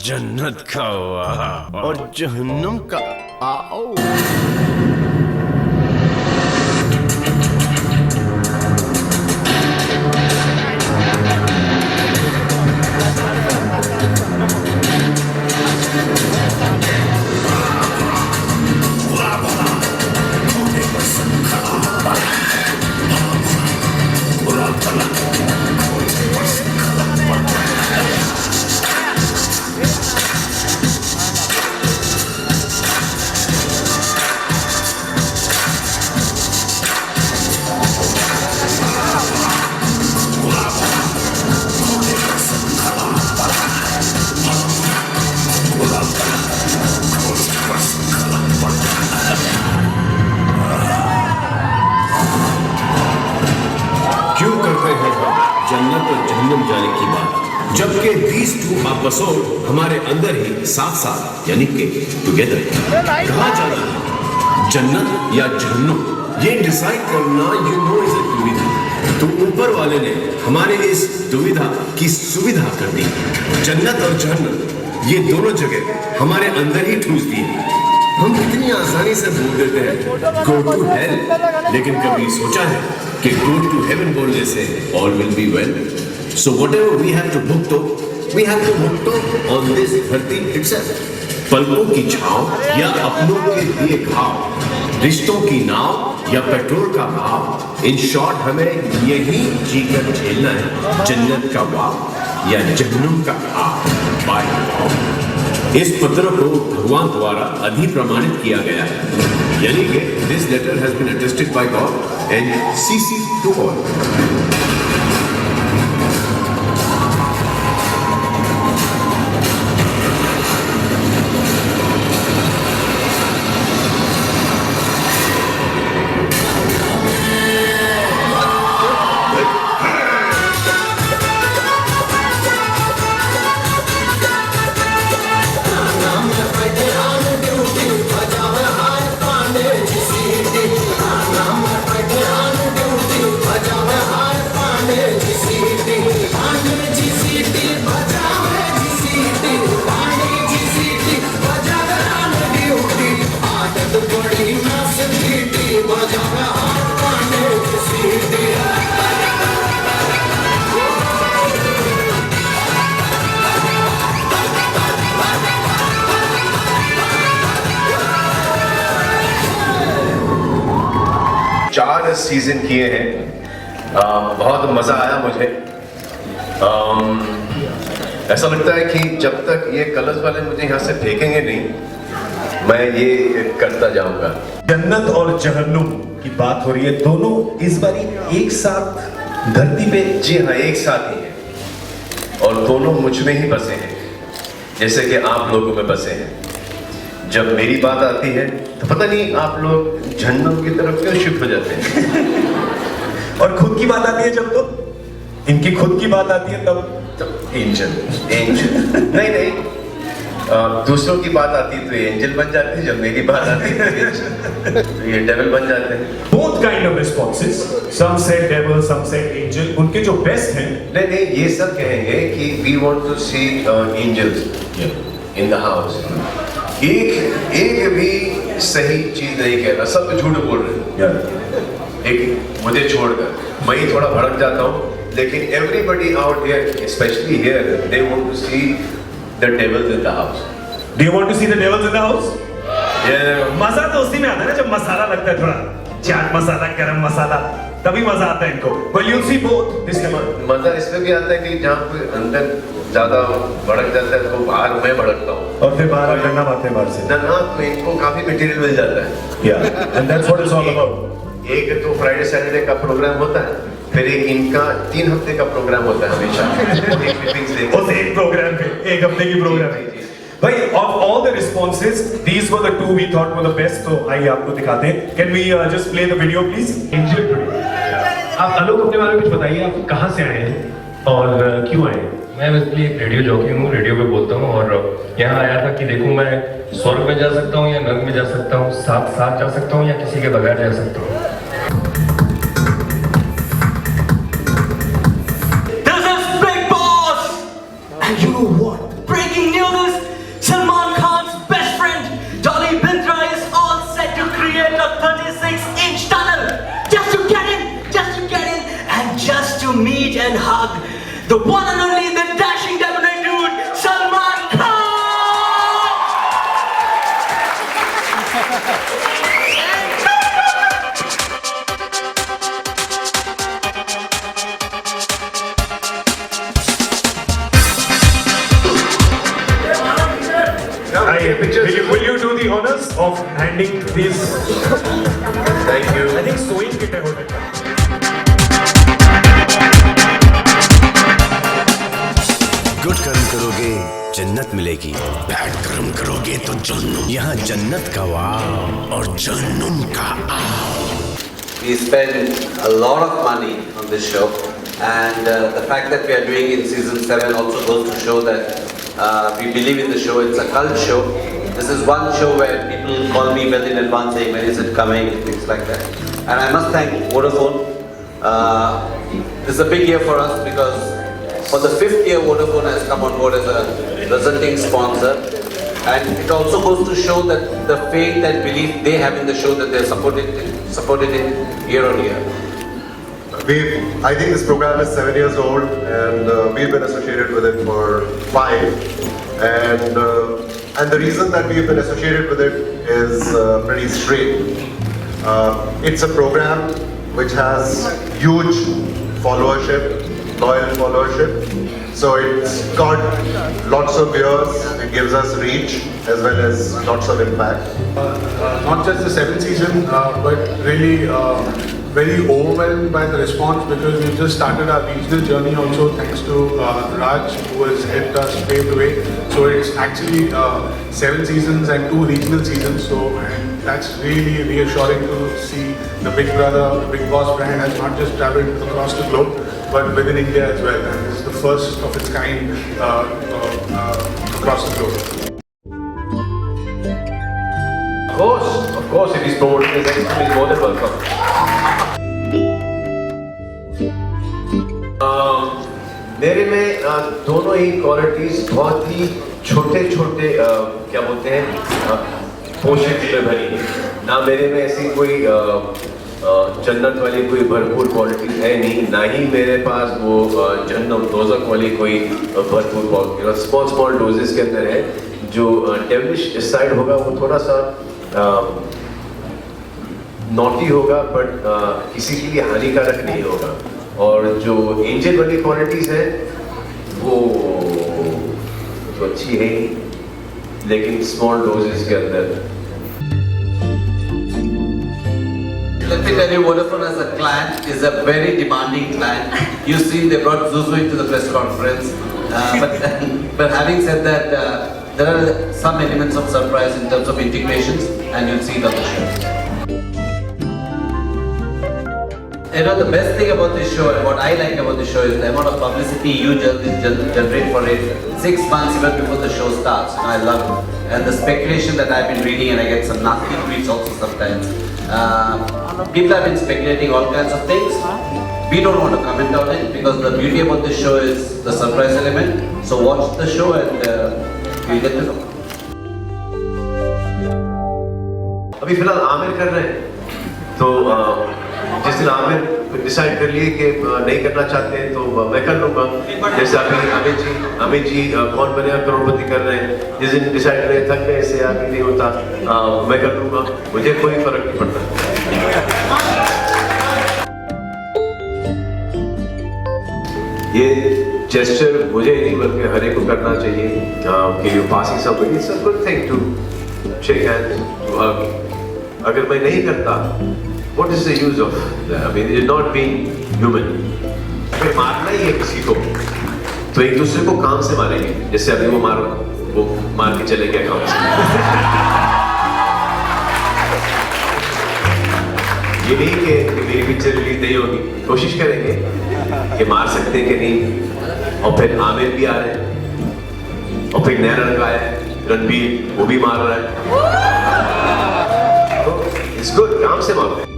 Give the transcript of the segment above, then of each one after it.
जन्नत का वाह और जहन्नुम का आओ। जन्नत और जहन्नुम जाने की बात, जबकि these two एपिसोड हमारे अंदर ही साथ साथ यानी कि टुगेदर कहाँ जाना है, जन्नत या जहन्नुम, ये डिसाइड करना इज अ दुविधा। तो ऊपर वाले ने हमारे इस दुविधा की सुविधा कर दी। जन्नत और जहन्नुम ये दोनों जगह हमारे अंदर ही ठूस दी है। हम कितनी आसानी से बोल देते हैं गो टू हेल, लेकिन कभी सोचा है कि गो टू हेवन बोलने से all will be well. So whatever we have to book तो ऑन दिस धरती इटसेल्फ। पलकों की छांव या अपनों के दिए घाव, रिश्तों की नाव या पेट्रोल का भाव, इन शॉर्ट हमें यही जीकर झेलना है जन्नत का वाव या जहन्नुम का आप। इस पत्र को भगवान द्वारा अधिप्रमाणित किया गया है, यानी कि this letter has been attested by god and CC to all. चार सीजन किए हैं, बहुत मजा आया मुझे। ऐसा लगता है कि जब तक ये कलर्स वाले मुझे यहाँ से फेंकेंगे नहीं, मैं ये करता जाऊंगा। जन्नत और जहन्नुम की बात हो रही है, दोनों इस बारी एक साथ धरती पे। जी हाँ, एक साथ ही है और दोनों मुझ में ही बसे हैं, जैसे कि आप लोगों में बसे हैं। जब मेरी बात आती है तो पता नहीं आप लोग जहन्नुम की तरफ क्यों शिफ्ट हो जाते हैं। और खुद की बात आती है जब, तो इनकी खुद की बात आती है तब एंजल नहीं, दूसरों की बात आती है तो एंजल बन जाते हैं, जब मेरी बात आती है तो ये डेविल बन जाते हैं। Both kind of responses, some said devil, some said angel. उनके जो बेस्ट हैं, नहीं, ये सब कहेंगे कि we want to see angels in the house. एक भी सही चीज नहीं कह रहा, सब झूठ बोल रहे हैं। एक मुझे छोड़कर मैं ही थोड़ा भड़क जाता हूँ, लेकिन everybody out here, specially here, they want to see the devils in the house. Do you want to see the devils in the house? मजा तो उसी में आता है ना जब मसाला लगता है, थोड़ा चाट मसाला, गरम मसाला, तभी मजा आता है इनको। Well, you'll see both this time. मजा इसमें भी आता है कि जहाँ कोई अंदर ज्यादा भड़क जाता है तो बाहर मैं भड़कता हूँ, और फिर बाहर करना बातें हैं बाहर से ना तो इनको काफी मटेरियल मिल जाता है। Yeah, and that's what it's all about. एक तो फ्राइडे सैटरडे का प्रोग्राम होता है, फिर एक इनका 3 हफ्ते का प्रोग्राम होता है हमेशा। उस एक प्रोग्राम पे 1 हफ्ते की प्रोग्राम है भाई। of all the responses, these were the two we thought were the best, तो आइए आपको दिखाते हैं। Can we just play the video please? Angel today. आप आलोक अपने बारे में कुछ बताइए, आप कहाँ से आए हैं और क्यों आए हैं? मैं बेसिकली एक रेडियो जॉकी हूँ, रेडियो पे बोलता हूँ और यहाँ आया था कि देखूँ मैं स्वर्ग में जा सकता हूँ या नर्क में जा सकता हूँ, साथ साथ जा सकता हूँ या किसी के बगैर जा सकता हूँ। This is Big Boss! And you know what? Breaking breaking news. Salman Khan's best friend, Dolly Bindra, is all set to create a 36-inch tunnel just to get in, and just to meet and hug the one and only, the dashing debonair dude, Salman Khan. Will you do the honors of handing these? Thank you. I think sewing kit है hotel का. Good कर्म करोगे जन्नत मिलेगी, bad कर्म करोगे तो जहन्नुम. यहाँ जन्नत का वाव और जहन्नुम का आओ. We spend a lot of money on this show, and the fact that we are doing it in season 7 also goes to show that we believe in the show. It's a cult show. This is one show where people call me well in advance saying when is it coming, things like that. And I must thank Vodafone. This is a big year for us because for the 5th year Vodafone has come on board as a presenting sponsor. And it also goes to show that the faith and belief they have in the show, that they are supported it year on year. I think this program is 7 years old, and we've been associated with it for 5. And the reason that we've been associated with it is pretty straight. It's a program which has huge followership, loyal followership. So it's got lots of viewers, it gives us reach as well as lots of impact. Not just the 7th season, but really very overwhelmed by the response, because we just started our regional journey also thanks to Raj, who has helped us pave the way. So it's actually 7 seasons and 2 regional seasons. So and that's really reassuring to see the Big Brother, the Big Boss brand has not just traveled across the globe, but within India as well. And it's the first of its kind across the globe. Of course, if he's promoting this, he's more than welcome. मेरे में दोनों ही qualities बहुत ही छोटे छोटे क्या बोलते हैं पोषक में भरी है. ना मेरे में ऐसी कोई जन्नत वाली कोई भरपूर क्वालिटीज है नहीं, ना ही मेरे पास वो जन्नत दोज़ख वाली कोई भरपूर क्वालिटी. स्मॉल डोजेस के अंदर है. जो डेविलिश इस साइड होगा वो थोड़ा सा नॉटी होगा, बट किसी के लिए हानिकारक नहीं होगा. और जो एंजल वाली क्वालिटीज है वो तो अच्छी है ही, लेकिन स्मॉल डोजेस के अंदर. Let me tell you, Vodafone as a client is a very demanding client. You've seen they brought Zuzu into the press conference, but having said that, there are some elements of surprise in terms of integrations, and you'll see it on the show. You know, the best thing about this show and what I like about the show is the amount of publicity you generate for it 6 months even before the show starts. And I love it. And the speculation that I've been reading, and I get some nasty tweets also sometimes. People have been speculating all kinds of things. We don't want to comment on it because the beauty about this show is the surprise element. So watch the show and you'll get to know. अभी फिलहाल आमिर कर रहे हैं, तो जिस दिन Aamir decide कर लिए कि नहीं करना चाहते हैं तो मैं कर लूँगा. जैसे अभी अमित जी कौन बनेगा करोड़पति कर रहे हैं, जिस दिन डिसाइड करें थक गए इससे आगे नहीं होता, मैं कर लूँगा. मुझे कोई फर्क नहीं पड़ता. ये जेस्चर मुझे नहीं बल्कि हर एक को करना चाहिए कि you passing somebody, it's a good thing to shake hands, to hug. अगर मैं नहीं करता, what is the use of that? I mean, it's not being human. अगर मारना ही है किसी को, तो एक दूसरे को काम से मारेंगे. जैसे अभी वो मार के चले गए काम से. ये नहीं कि मेरी पिक्चर रिलीज नहीं होगी, कोशिश करेंगे कि मार सकते हैं कि नहीं. और फिर आमिर भी आ रहे हैं, और फिर नया लड़का है रणबीर, वो भी मार रहा है. It's good, काम से मारते हैं.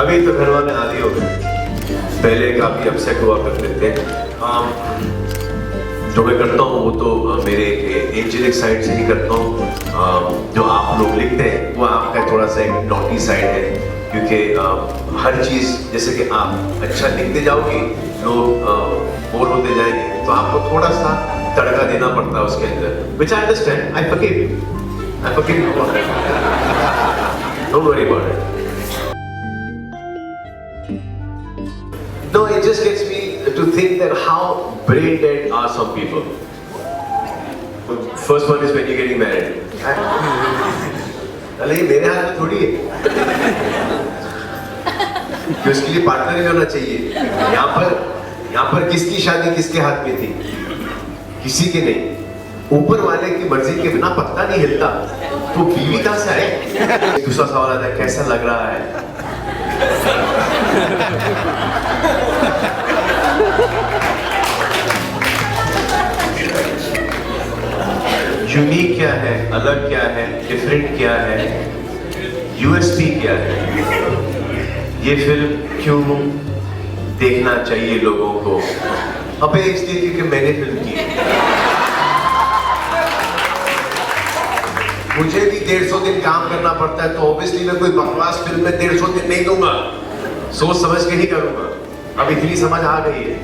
अभी तो घर वाले आदि हो गए, पहले काफी अपसेट हुआ करते थे. जो मैं करता हूँ वो तो मेरे एंजेलिक साइड से ही करता हूँ। जो आप लोग लिखते हैं वो आपका थोड़ा सा एक नॉटी साइड है, क्योंकि हर चीज़ जैसे कि आप अच्छा लिखते जाओगे लोग बोर होते जाएंगे, तो आपको थोड़ा सा तड़का देना पड़ता है उसके अंदर, which I understand, I forgive you. Don't worry about it. No, it just gets me to think that how brain dead are some people. First one is when you're getting married. अरे ये मेरे हाथ में थोड़ी है कि उसके लिए पार्टनर भी होना चाहिए। यहाँ पर किसकी शादी किसके हाथ में थी? किसी के नहीं। ऊपर वाले की मर्जी के बिना पत्ता नहीं हिलता, तो बीवी कहाँ से आए? दूसरा सवाल आता है, कैसा लग रहा है? यूनिक क्या है, अलग क्या है, डिफरेंट क्या है, यूएसपी क्या है? ये फिल्म क्यों देखना चाहिए लोगों को? अबे इसलिए क्योंकि मैंने फिल्म की। मुझे भी 150 दिन काम करना पड़ता है, तो ऑब्वियसली मैं कोई बकवास फिल्म में 150 दिन नहीं दूंगा। सोच समझ के ही करूंगा। अब इतनी समझ आ गई है।